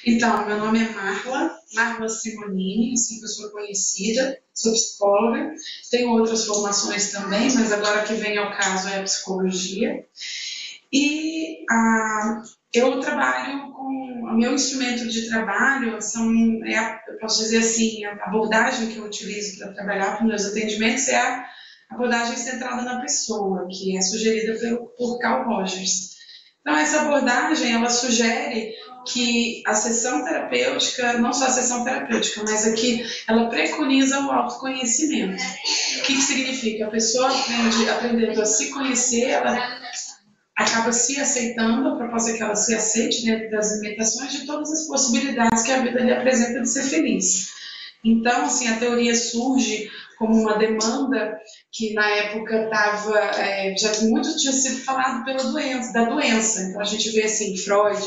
Então, meu nome é Marla Simonini, assim que eu sou conhecida, sou psicóloga, tenho outras formações também, mas agora que vem ao caso é a psicologia. E eu trabalho com, o meu instrumento de trabalho eu posso dizer assim, a abordagem que eu utilizo para trabalhar com meus atendimentos é a abordagem centrada na pessoa, que é sugerida por Carl Rogers. Então, essa abordagem, ela sugere que a sessão terapêutica, não só a sessão terapêutica, mas aqui ela preconiza o autoconhecimento. O que significa? A pessoa aprendendo a se conhecer, ela acaba se aceitando, a proposta é que ela se aceite dentro das limitações de todas as possibilidades que a vida lhe apresenta de ser feliz. Então, assim, a teoria surge como uma demanda que na época estava, já muito tinha sido falado da doença. Então a gente vê assim, Freud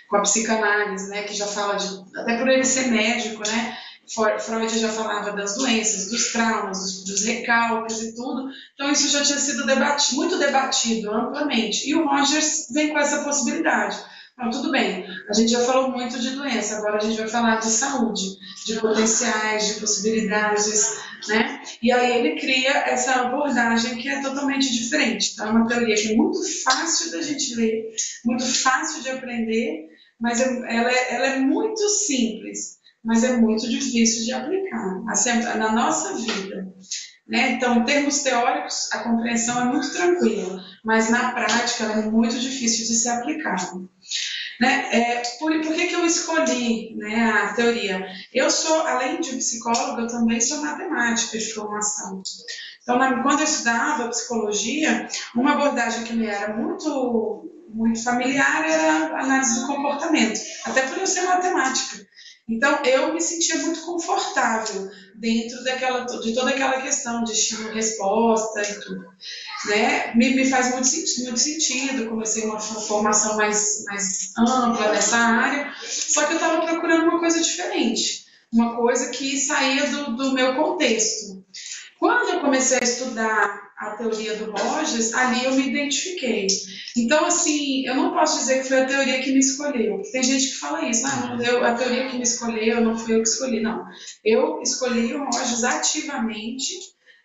com a psicanálise, né, que já fala até por ele ser médico, né, Freud já falava das doenças, dos traumas, dos recalques e tudo. Então isso já tinha sido muito debatido amplamente. E o Rogers vem com essa possibilidade. Então, tudo bem, a gente já falou muito de doença, agora a gente vai falar de saúde, de potenciais, de possibilidades, né? E aí ele cria essa abordagem que é totalmente diferente. Então, é uma teoria que é muito fácil da gente ler, muito fácil de aprender, mas ela é muito simples, mas é muito difícil de aplicar na nossa vida. Né? Então, em termos teóricos, a compreensão é muito tranquila, mas na prática ela é muito difícil de ser aplicada. Né? Por que eu escolhi, né, a teoria? Eu sou, além de psicóloga, eu também sou matemática de formação. Então, quando eu estudava psicologia, uma abordagem que me era muito familiar era a análise do comportamento, até por eu ser matemática. Então, eu me sentia muito confortável dentro de toda aquela questão de estímulo-resposta e tudo. Né? Me faz muito sentido, comecei uma formação mais ampla nessa área, só que eu estava procurando uma coisa diferente, uma coisa que saía do meu contexto. Quando eu comecei a estudar a teoria do Rogers, ali eu me identifiquei. Então, assim, eu não posso dizer que foi a teoria que me escolheu. Tem gente que fala isso, a teoria que me escolheu, não fui eu que escolhi. Não, eu escolhi o Rogers ativamente,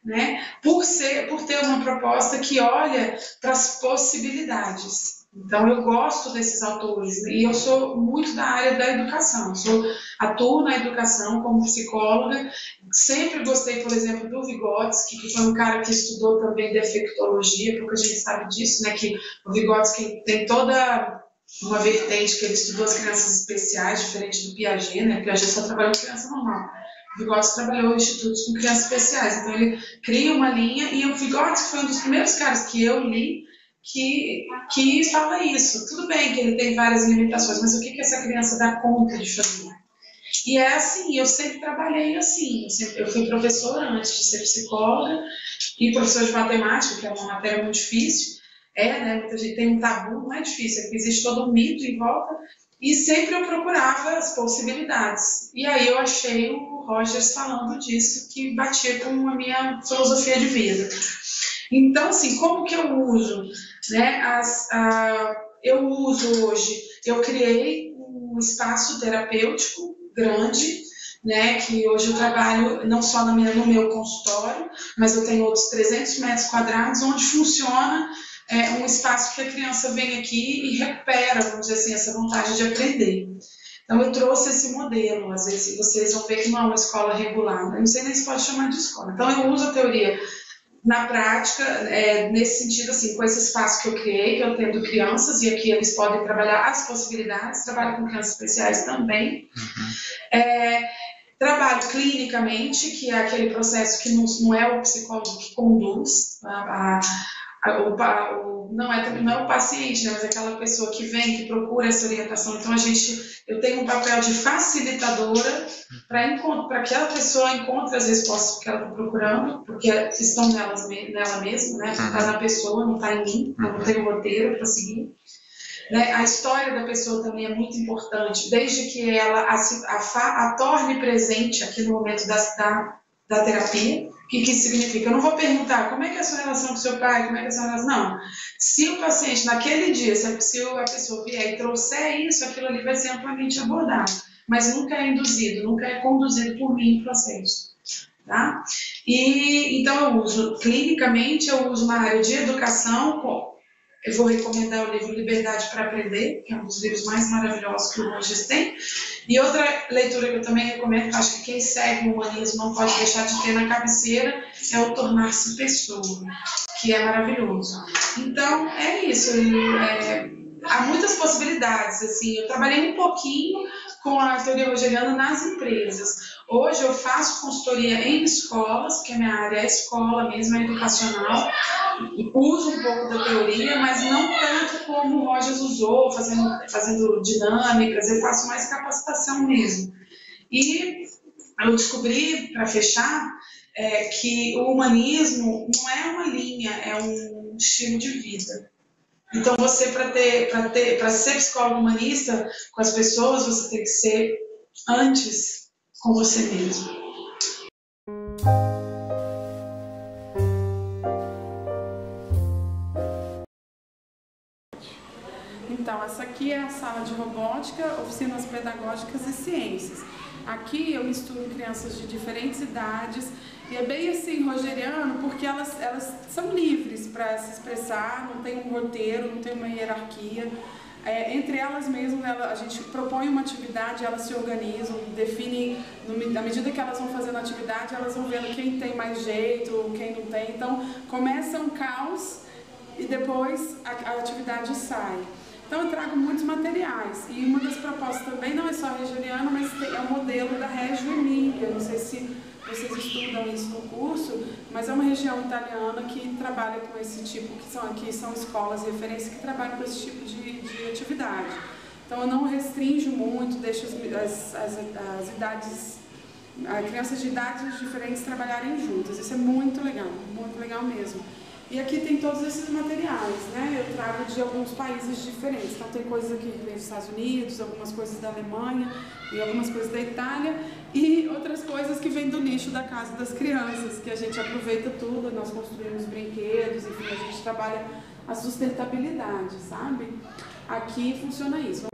né, por ter uma proposta que olha para as possibilidades. Então, eu gosto desses autores e eu sou muito da área da educação. Atuo na educação como psicóloga. Sempre gostei, por exemplo, do Vygotsky, que foi um cara que estudou também defectologia, porque a gente sabe disso, né, que o Vygotsky tem toda uma vertente que ele estudou as crianças especiais, diferente do Piaget, né? Piaget só trabalhou com criança normal. O Vygotsky trabalhou em institutos com crianças especiais, então ele cria uma linha, e o Vygotsky foi um dos primeiros caras que eu li que fala isso. Tudo bem que ele tem várias limitações, mas o que essa criança dá conta de fazer? E é assim, eu sempre trabalhei assim. Eu fui professora antes de ser psicóloga e professora de matemática, que é uma matéria muito difícil. Né? Muita gente tem um tabu, não é difícil, é que existe todo um mito em volta. E sempre eu procurava as possibilidades. E aí eu achei o Rogers falando disso, que batia com a minha filosofia de vida. Então, assim, como que eu uso? Né? Eu uso hoje, eu criei um espaço terapêutico grande, né, que hoje eu trabalho não só no meu consultório, mas eu tenho outros 300 metros quadrados, onde funciona um espaço que a criança vem aqui e recupera, vamos dizer assim, essa vontade de aprender. Então, eu trouxe esse modelo. Às vezes vocês vão ver que não é uma escola regulada, eu não sei nem se pode chamar de escola. Então, eu uso a teoria na prática, nesse sentido, assim, com esse espaço que eu criei, que eu tendo crianças, e aqui eles podem trabalhar as possibilidades, trabalho com crianças especiais também. Trabalho clinicamente, que é aquele processo que não é o psicólogo que conduz não é o paciente, né, mas aquela pessoa que vem, que procura essa orientação. Então, eu tenho um papel de facilitadora para que a pessoa encontre as respostas que ela está procurando, porque estão nela mesma, né? Está na pessoa, não está em mim, eu não tenho roteiro para seguir. Né? A história da pessoa também é muito importante, desde que ela a torne presente aqui no momento da terapia. O que isso significa? Eu não vou perguntar como é que é a sua relação com seu pai, como é que é a sua relação... Não. Se o paciente, naquele dia, se a pessoa vier e trouxer isso, aquilo ali vai ser amplamente abordado. Mas nunca é induzido, nunca é conduzido por mim o processo. Tá? Então, clinicamente, eu uso na área de educação. Eu vou recomendar o livro Liberdade para Aprender, que é um dos livros mais maravilhosos que o Rogers tem. E outra leitura que eu também recomendo, que eu acho que quem segue o humanismo não pode deixar de ter na cabeceira, é o Tornar-se Pessoa, que é maravilhoso. Então, é isso. Há muitas possibilidades. Assim, eu trabalhei um pouquinho com a teoria rogeriana nas empresas. Hoje eu faço consultoria em escolas, porque a minha área é escola mesmo, é educacional. Uso um pouco da teoria, mas não tanto como o Rogers usou, fazendo dinâmicas, eu faço mais capacitação mesmo. E eu descobri, para fechar, que o humanismo não é uma linha, é um estilo de vida. Então, você, para ser psicólogo humanista com as pessoas, você tem que ser antes com você mesmo. Então, essa aqui é a sala de robótica, oficinas pedagógicas e ciências. Aqui eu misturo crianças de diferentes idades e é bem assim rogeriano porque elas são livres para se expressar, não tem um roteiro, não tem uma hierarquia. Entre elas mesmas, a gente propõe uma atividade, elas se organizam, definem, na medida que elas vão fazendo a atividade, elas vão vendo quem tem mais jeito, quem não tem. Então, começa um caos e depois a atividade sai. Então eu trago muitos materiais e uma das propostas também não é só rogeriana, mas é o modelo da Reggio Emília. Não sei se vocês estudam isso no curso, mas é uma região italiana que trabalha com esse tipo, aqui são escolas de referência que trabalham com esse tipo de atividade. Então eu não restringo muito, deixo as idades, crianças de idades diferentes trabalharem juntas. Isso é muito legal mesmo. E aqui tem todos esses materiais, né? Eu trago de alguns países diferentes. Então tem coisas aqui que vem dos Estados Unidos, algumas coisas da Alemanha e algumas coisas da Itália e outras coisas que vêm do nicho da casa das crianças, que a gente aproveita tudo, nós construímos brinquedos, enfim, a gente trabalha a sustentabilidade, sabe? Aqui funciona isso.